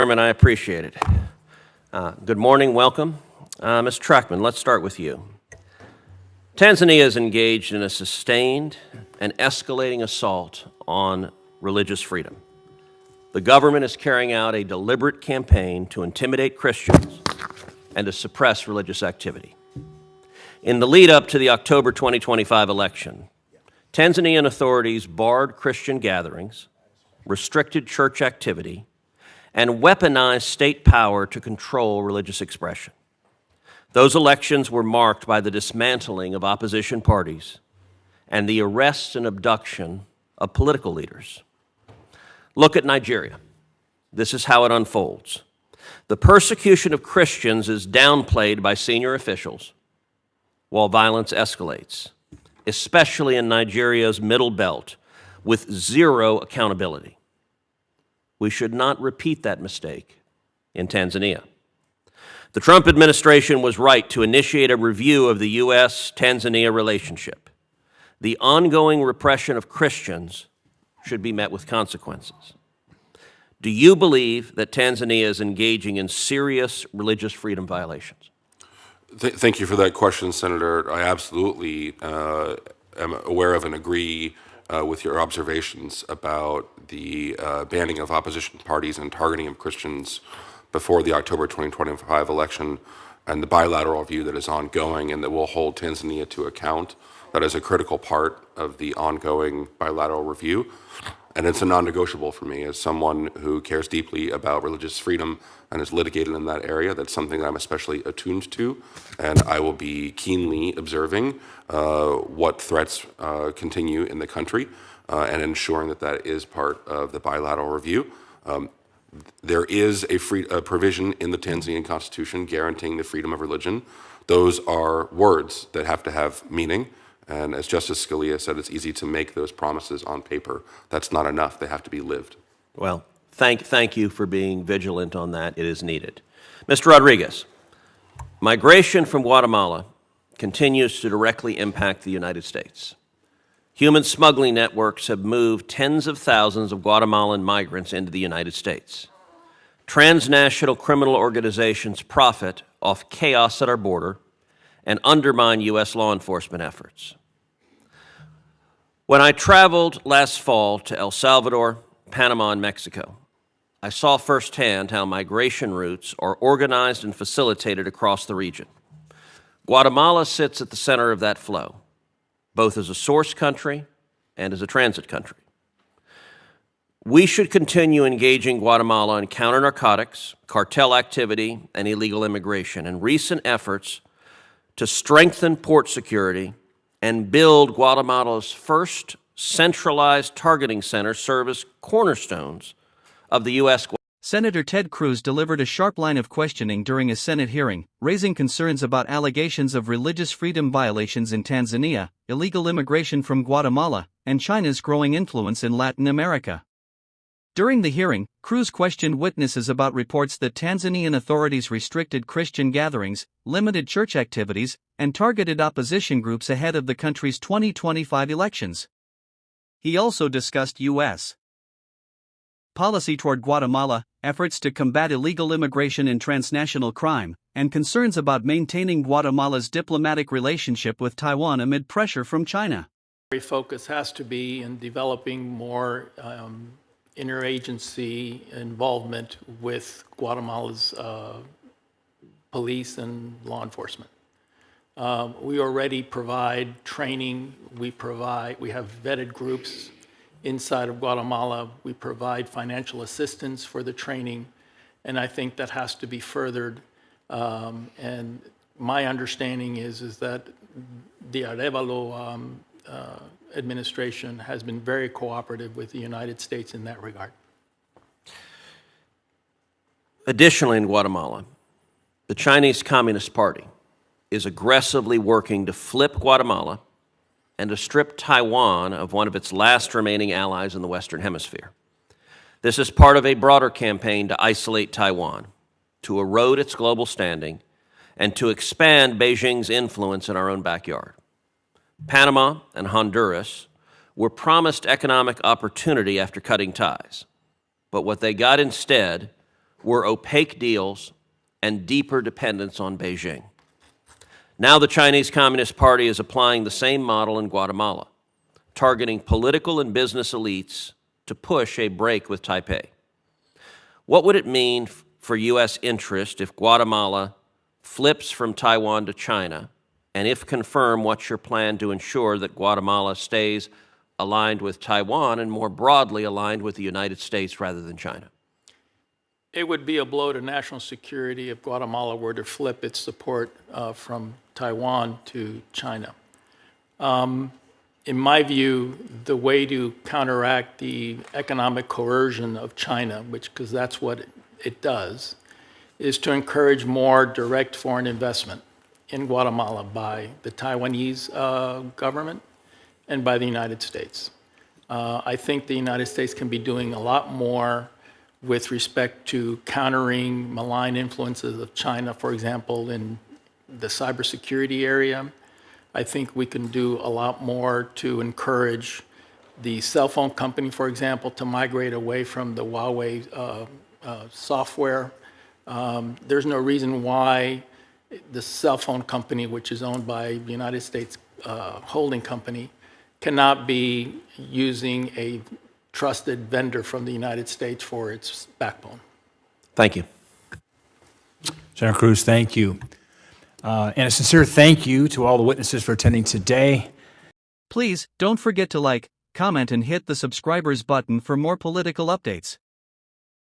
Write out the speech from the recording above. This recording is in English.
Chairman, I appreciate it. Good morning, welcome. Ms. Truckman, let's start with you. Tanzania is engaged in a sustained and escalating assault on religious freedom. The government is carrying out a deliberate campaign to intimidate Christians and to suppress religious activity. In the lead up to the October 2025 election, Tanzanian authorities barred Christian gatherings, restricted church activity, and weaponized state power to control religious expression. Those elections were marked by the dismantling of opposition parties and the arrest and abduction of political leaders. Look at Nigeria. This is how it unfolds. The persecution of Christians is downplayed by senior officials while violence escalates, especially in Nigeria's middle belt, with zero accountability. We should not repeat that mistake in Tanzania. The Trump administration was right to initiate a review of the U.S.-Tanzania relationship. The ongoing repression of Christians should be met with consequences. Do you believe that Tanzania is engaging in serious religious freedom violations? Thank you for that question, Senator. I absolutely am aware of and agree with your observations about the banning of opposition parties and targeting of Christians before the October 2025 election, and the bilateral review that is ongoing and that will hold Tanzania to account. That is a critical part of the ongoing bilateral review, and it's a non-negotiable for me as someone who cares deeply about religious freedom and is litigated in that area. That's something that I'm especially attuned to, and I will be keenly observing what threats continue in the country and ensuring that that is part of the bilateral review. There is a provision in the Tanzanian constitution guaranteeing the freedom of religion. Those are words that have to have meaning. And as Justice Scalia said, it's easy to make those promises on paper. That's not enough. They have to be lived. Well, thank you for being vigilant on that. It is needed. Mr. Rodriguez, migration from Guatemala continues to directly impact the United States. Human smuggling networks have moved tens of thousands of Guatemalan migrants into the United States. Transnational criminal organizations profit off chaos at our border and undermine U.S. law enforcement efforts. When I traveled last fall to El Salvador, Panama, and Mexico, I saw firsthand how migration routes are organized and facilitated across the region. Guatemala sits at the center of that flow, both as a source country and as a transit country. We should continue engaging Guatemala in counter-narcotics, cartel activity, and illegal immigration, and recent efforts to strengthen port security and build Guatemala's first centralized targeting center serve as cornerstones of the U.S. Senator Ted Cruz delivered a sharp line of questioning during a Senate hearing, raising concerns about allegations of religious freedom violations in Tanzania, illegal immigration from Guatemala, and China's growing influence in Latin America. During the hearing, Cruz questioned witnesses about reports that Tanzanian authorities restricted Christian gatherings, limited church activities, and targeted opposition groups ahead of the country's 2025 elections. He also discussed U.S. policy toward Guatemala, efforts to combat illegal immigration and transnational crime, and concerns about maintaining Guatemala's diplomatic relationship with Taiwan amid pressure from China. Our focus has to be in developing more interagency involvement with Guatemala's police and law enforcement. We already provide training. We have vetted groups inside of Guatemala. We provide financial assistance for the training, and I think that has to be furthered. And my understanding is that the Arevalo administration has been very cooperative with the United States in that regard. Additionally, in Guatemala, the Chinese Communist Party is aggressively working to flip Guatemala and to strip Taiwan of one of its last remaining allies in the Western Hemisphere. This is part of a broader campaign to isolate Taiwan, to erode its global standing, and to expand Beijing's influence in our own backyard. Panama and Honduras were promised economic opportunity after cutting ties, but what they got instead were opaque deals and deeper dependence on Beijing. Now the Chinese Communist Party is applying the same model in Guatemala, targeting political and business elites to push a break with Taipei. What would it mean for U.S. interest if Guatemala flips from Taiwan to China? And if confirmed, what's your plan to ensure that Guatemala stays aligned with Taiwan and more broadly aligned with the United States rather than China? It would be a blow to national security if Guatemala were to flip its support from Taiwan to China. In my view, the way to counteract the economic coercion of China, because that's what it does, is to encourage more direct foreign investment in Guatemala by the Taiwanese government and by the United States. I think the United States can be doing a lot more with respect to countering malign influences of China, for example, in the cybersecurity area. I think we can do a lot more to encourage the cell phone company, for example, to migrate away from the Huawei software. There's no reason why the cell phone company, which is owned by the United States holding company, cannot be using a trusted vendor from the United States for its backbone. Thank you. Senator Cruz, thank you. And a sincere thank you to all the witnesses for attending today. Please don't forget to like, comment, and hit the subscribers button for more political updates.